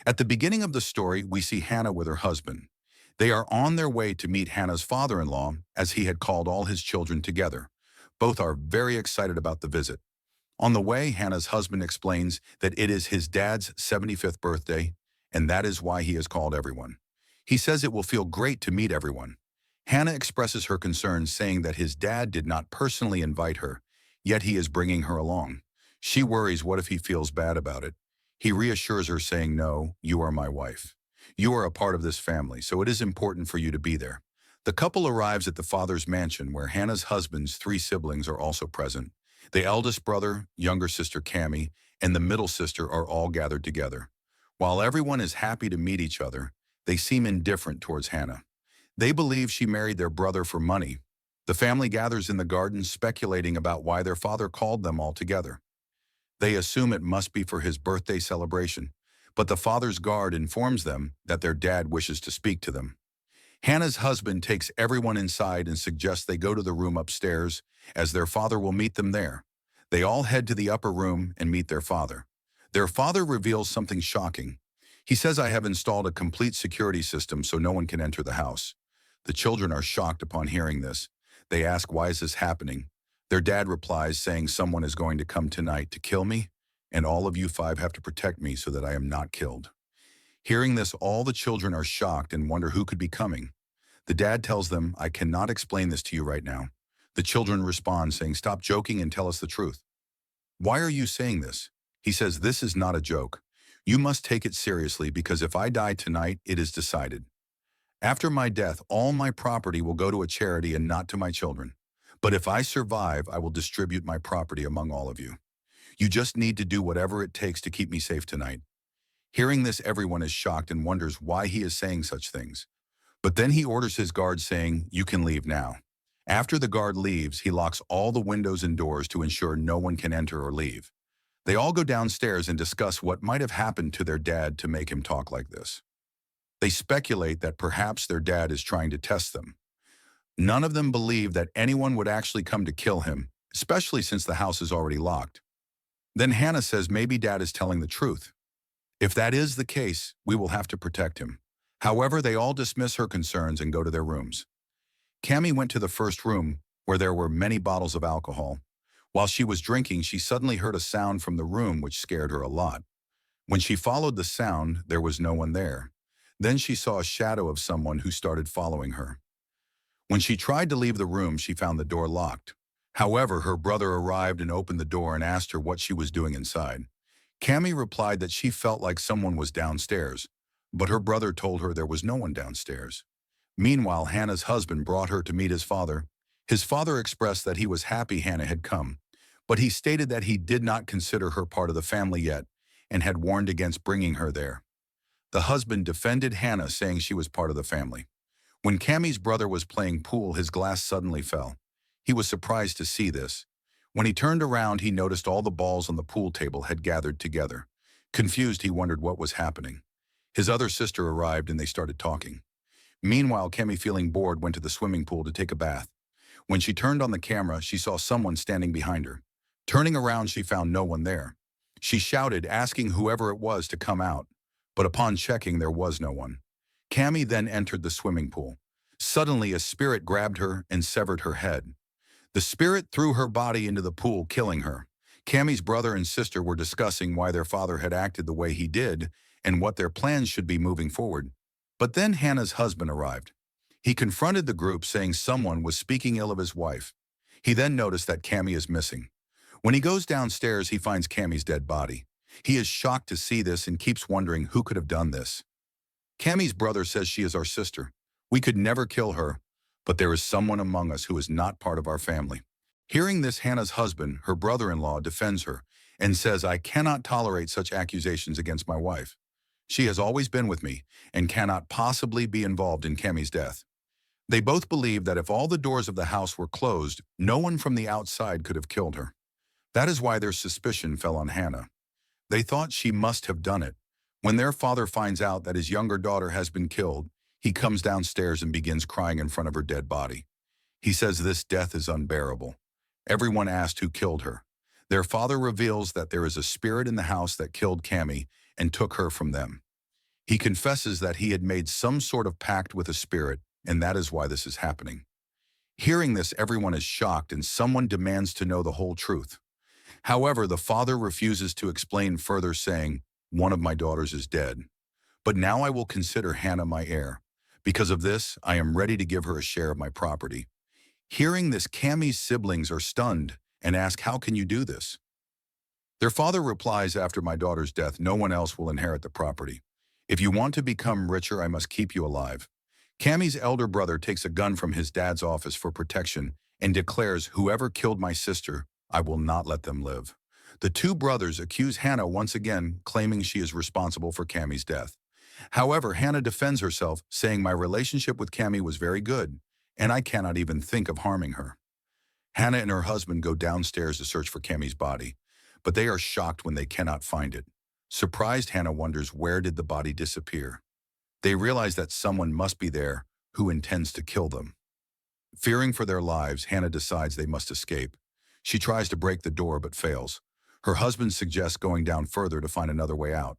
At the beginning of the story, we see Hannah with her husband. They are on their way to meet Hannah's father-in-law, as he had called all his children together. Both are very excited about the visit. On the way, Hannah's husband explains that it is his dad's 75th birthday, and that is why he has called everyone. He says it will feel great to meet everyone. Hannah expresses her concerns, saying that his dad did not personally invite her, yet he is bringing her along. She worries what if he feels bad about it. He reassures her, saying, "No, you are my wife. You are a part of this family, so it is important for you to be there." The couple arrives at the father's mansion, where Hannah's husband's three siblings are also present. The eldest brother, younger sister Cammie, and the middle sister are all gathered together. While everyone is happy to meet each other, they seem indifferent towards Hannah. They believe she married their brother for money. The family gathers in the garden, speculating about why their father called them all together. They assume it must be for his birthday celebration, but the father's guard informs them that their dad wishes to speak to them. Hannah's husband takes everyone inside and suggests they go to the room upstairs, as their father will meet them there. They all head to the upper room and meet their father. Their father reveals something shocking. He says, "I have installed a complete security system so no one can enter the house." The children are shocked upon hearing this. They ask, "Why is this happening?" Their dad replies, saying, "Someone is going to come tonight to kill me, and all of you five have to protect me so that I am not killed." Hearing this, all the children are shocked and wonder who could be coming. The dad tells them, "I cannot explain this to you right now." The children respond, saying, "Stop joking and tell us the truth." "Why are you saying this?" He says, "This is not a joke. You must take it seriously, because if I die tonight, it is decided. After my death, all my property will go to a charity and not to my children. But if I survive, I will distribute my property among all of you. You just need to do whatever it takes to keep me safe tonight." Hearing this, everyone is shocked and wonders why he is saying such things. But then he orders his guard, saying, "You can leave now." After the guard leaves, he locks all the windows and doors to ensure no one can enter or leave. They all go downstairs and discuss what might have happened to their dad to make him talk like this. They speculate that perhaps their dad is trying to test them. None of them believe that anyone would actually come to kill him, especially since the house is already locked. Then Hannah says maybe dad is telling the truth. If that is the case, we will have to protect him. However, they all dismiss her concerns and go to their rooms. Cammie went to the first room, where there were many bottles of alcohol. While she was drinking, she suddenly heard a sound from the room which scared her a lot. When she followed the sound, there was no one there. Then she saw a shadow of someone who started following her. When she tried to leave the room, she found the door locked. However, her brother arrived and opened the door and asked her what she was doing inside. Cammie replied that she felt like someone was downstairs, but her brother told her there was no one downstairs. Meanwhile, Hannah's husband brought her to meet his father. His father expressed that he was happy Hannah had come, but he stated that he did not consider her part of the family yet and had warned against bringing her there. The husband defended Hannah, saying she was part of the family. When Cammie's brother was playing pool, his glass suddenly fell. He was surprised to see this. When he turned around, he noticed all the balls on the pool table had gathered together. Confused, he wondered what was happening. His other sister arrived and they started talking. Meanwhile, Cammie, feeling bored, went to the swimming pool to take a bath. When she turned on the camera, she saw someone standing behind her. Turning around, she found no one there. She shouted, asking whoever it was to come out, but upon checking, there was no one. Cammie then entered the swimming pool. Suddenly, a spirit grabbed her and severed her head. The spirit threw her body into the pool, killing her. Cammie's brother and sister were discussing why their father had acted the way he did and what their plans should be moving forward. But then Hannah's husband arrived. He confronted the group, saying someone was speaking ill of his wife. He then noticed that Cammie is missing. When he goes downstairs, he finds Cammie's dead body. He is shocked to see this and keeps wondering who could have done this. Cammie's brother says, "She is our sister. We could never kill her, but there is someone among us who is not part of our family." Hearing this, Hannah's husband, her brother-in-law, defends her and says, "I cannot tolerate such accusations against my wife. She has always been with me and cannot possibly be involved in Cammie's death." They both believe that if all the doors of the house were closed, no one from the outside could have killed her. That is why their suspicion fell on Hannah. They thought she must have done it. When their father finds out that his younger daughter has been killed, he comes downstairs and begins crying in front of her dead body. He says this death is unbearable. Everyone asked who killed her. Their father reveals that there is a spirit in the house that killed Cammie and took her from them. He confesses that he had made some sort of pact with a spirit, and that is why this is happening. Hearing this, everyone is shocked and someone demands to know the whole truth. However, the father refuses to explain further, saying, "One of my daughters is dead. But now I will consider Hannah my heir. Because of this, I am ready to give her a share of my property." Hearing this, Cammie's siblings are stunned and ask, "How can you do this?" Their father replies, "After my daughter's death, no one else will inherit the property. If you want to become richer, I must keep you alive." Cammie's elder brother takes a gun from his dad's office for protection and declares, "Whoever killed my sister, I will not let them live." The two brothers accuse Hannah once again, claiming she is responsible for Cammie's death. However, Hannah defends herself, saying, "My relationship with Cammie was very good, and I cannot even think of harming her." Hannah and her husband go downstairs to search for Cammie's body, but they are shocked when they cannot find it. Surprised, Hannah wonders, where did the body disappear? They realize that someone must be there who intends to kill them. Fearing for their lives, Hannah decides they must escape. She tries to break the door but fails. Her husband suggests going down further to find another way out.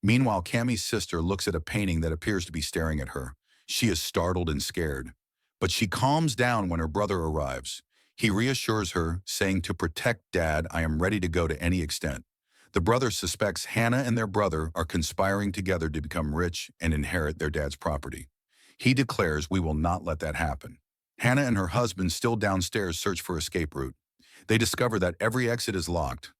Meanwhile, Cammie's sister looks at a painting that appears to be staring at her. She is startled and scared, but she calms down when her brother arrives. He reassures her, saying, "To protect Dad, I am ready to go to any extent." The brother suspects Hannah and their brother are conspiring together to become rich and inherit their dad's property. He declares, "We will not let that happen." Hannah and her husband, still downstairs, search for escape route. They discover that every exit is locked.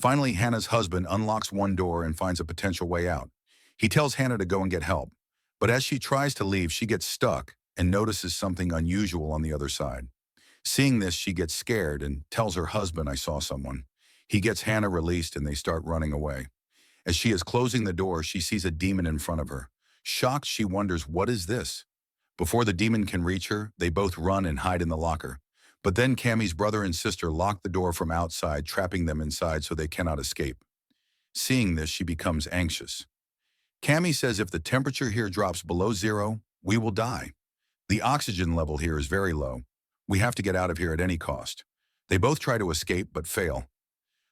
Finally, Hannah's husband unlocks one door and finds a potential way out. He tells Hannah to go and get help, but as she tries to leave, she gets stuck and notices something unusual on the other side. Seeing this, she gets scared and tells her husband, "I saw someone." He gets Hannah released and they start running away. As she is closing the door, she sees a demon in front of her. Shocked, she wonders, "What is this?" Before the demon can reach her, they both run and hide in the locker. But then Cammie's brother and sister lock the door from outside, trapping them inside so they cannot escape. Seeing this, she becomes anxious. Cammie says, "If the temperature here drops below zero, we will die. The oxygen level here is very low. We have to get out of here at any cost." They both try to escape but fail.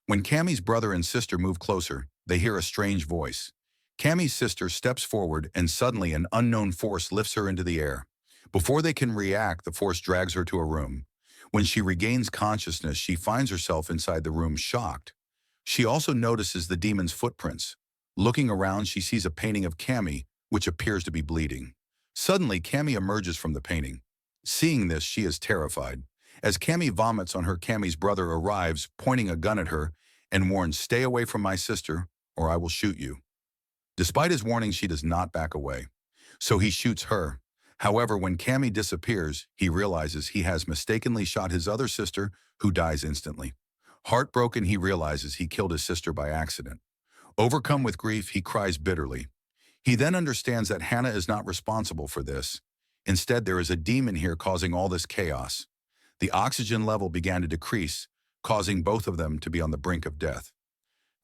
When Cammie's brother and sister move closer, they hear a strange voice. Cammie's sister steps forward and suddenly an unknown force lifts her into the air. Before they can react, the force drags her to a room. When she regains consciousness, she finds herself inside the room, shocked. She also notices the demon's footprints. Looking around, she sees a painting of Cammie, which appears to be bleeding. Suddenly, Cammie emerges from the painting. Seeing this, she is terrified. As Cammie vomits on her, Cammie's brother arrives, pointing a gun at her, and warns, "Stay away from my sister, or I will shoot you." Despite his warning, she does not back away. So he shoots her. However, when Cammie disappears, he realizes he has mistakenly shot his other sister, who dies instantly. Heartbroken, he realizes he killed his sister by accident. Overcome with grief, he cries bitterly. He then understands that Hannah is not responsible for this. Instead, there is a demon here causing all this chaos. The oxygen level began to decrease, causing both of them to be on the brink of death.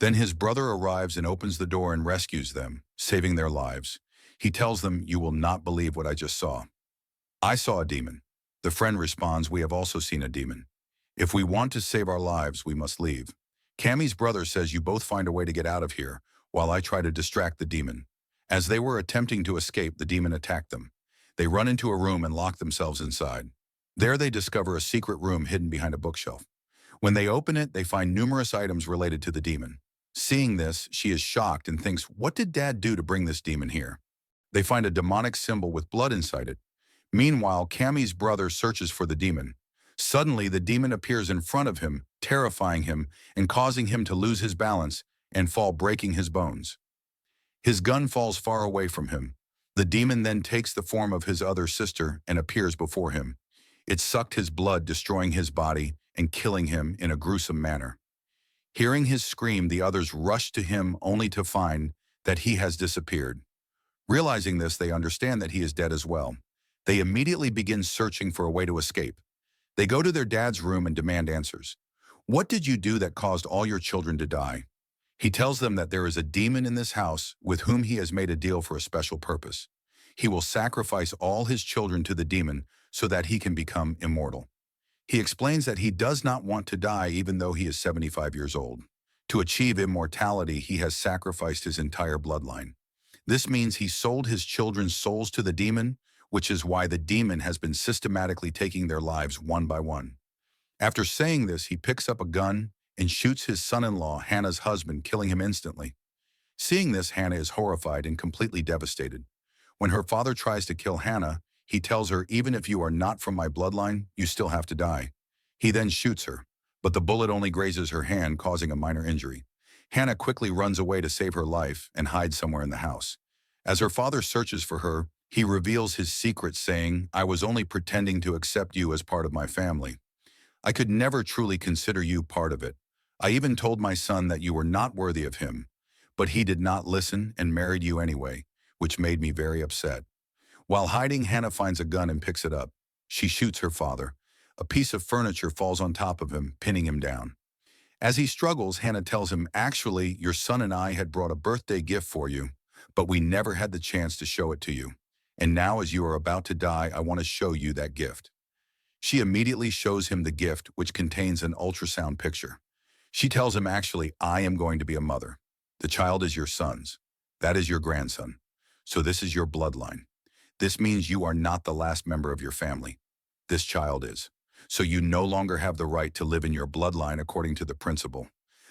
Then his brother arrives and opens the door and rescues them, saving their lives. He tells them, "You will not believe what I just saw." "I saw a demon." The friend responds, "We have also seen a demon. If we want to save our lives, we must leave." Cammie's brother says, "You both find a way to get out of here, while I try to distract the demon." As they were attempting to escape, the demon attacked them. They run into a room and lock themselves inside. There they discover a secret room hidden behind a bookshelf. When they open it, they find numerous items related to the demon. Seeing this, she is shocked and thinks, "What did Dad do to bring this demon here?" They find a demonic symbol with blood inside it. Meanwhile, Cammie's brother searches for the demon. Suddenly, the demon appears in front of him, terrifying him and causing him to lose his balance and fall, breaking his bones. His gun falls far away from him. The demon then takes the form of his other sister and appears before him. It sucked his blood, destroying his body and killing him in a gruesome manner. Hearing his scream, the others rush to him only to find that he has disappeared. Realizing this, they understand that he is dead as well. They immediately begin searching for a way to escape. They go to their dad's room and demand answers. "What did you do that caused all your children to die?" He tells them that there is a demon in this house with whom he has made a deal for a special purpose. He will sacrifice all his children to the demon so that he can become immortal. He explains that he does not want to die even though he is 75 years old. To achieve immortality, he has sacrificed his entire bloodline. This means he sold his children's souls to the demon, which is why the demon has been systematically taking their lives one by one. After saying this, he picks up a gun and shoots his son-in-law, Hannah's husband, killing him instantly. Seeing this, Hannah is horrified and completely devastated. When her father tries to kill Hannah, he tells her, "Even if you are not from my bloodline, you still have to die." He then shoots her, but the bullet only grazes her hand, causing a minor injury. Hannah quickly runs away to save her life and hides somewhere in the house. As her father searches for her, he reveals his secret, saying, "I was only pretending to accept you as part of my family. I could never truly consider you part of it. I even told my son that you were not worthy of him, but he did not listen and married you anyway, which made me very upset." While hiding, Hannah finds a gun and picks it up. She shoots her father. A piece of furniture falls on top of him, pinning him down. As he struggles, Hannah tells him, "Actually, your son and I had brought a birthday gift for you, but we never had the chance to show it to you. And now, as you are about to die, I want to show you that gift." She immediately shows him the gift, which contains an ultrasound picture. She tells him, "Actually, I am going to be a mother. The child is your son's. That is your grandson. So this is your bloodline. This means you are not the last member of your family. This child is. So you no longer have the right to live in your bloodline according to the principle.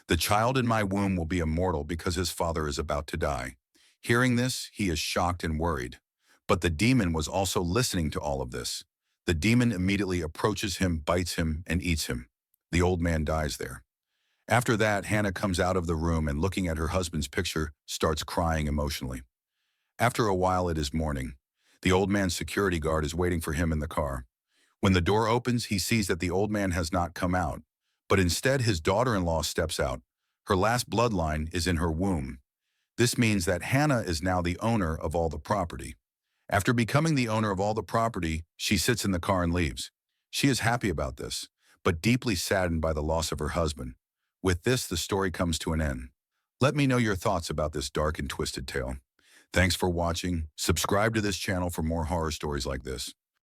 The child in my womb will be immortal because his father is about to die." Hearing this, he is shocked and worried. But the demon was also listening to all of this. The demon immediately approaches him, bites him, and eats him. The old man dies there. After that, Hannah comes out of the room and, looking at her husband's picture, starts crying emotionally. After a while, it is morning. The old man's security guard is waiting for him in the car. When the door opens, he sees that the old man has not come out, but instead his daughter-in-law steps out. Her last bloodline is in her womb. This means that Hannah is now the owner of all the property. After becoming the owner of all the property, she sits in the car and leaves. She is happy about this, but deeply saddened by the loss of her husband. With this, the story comes to an end. Let me know your thoughts about this dark and twisted tale. Thanks for watching. Subscribe to this channel for more horror stories like this.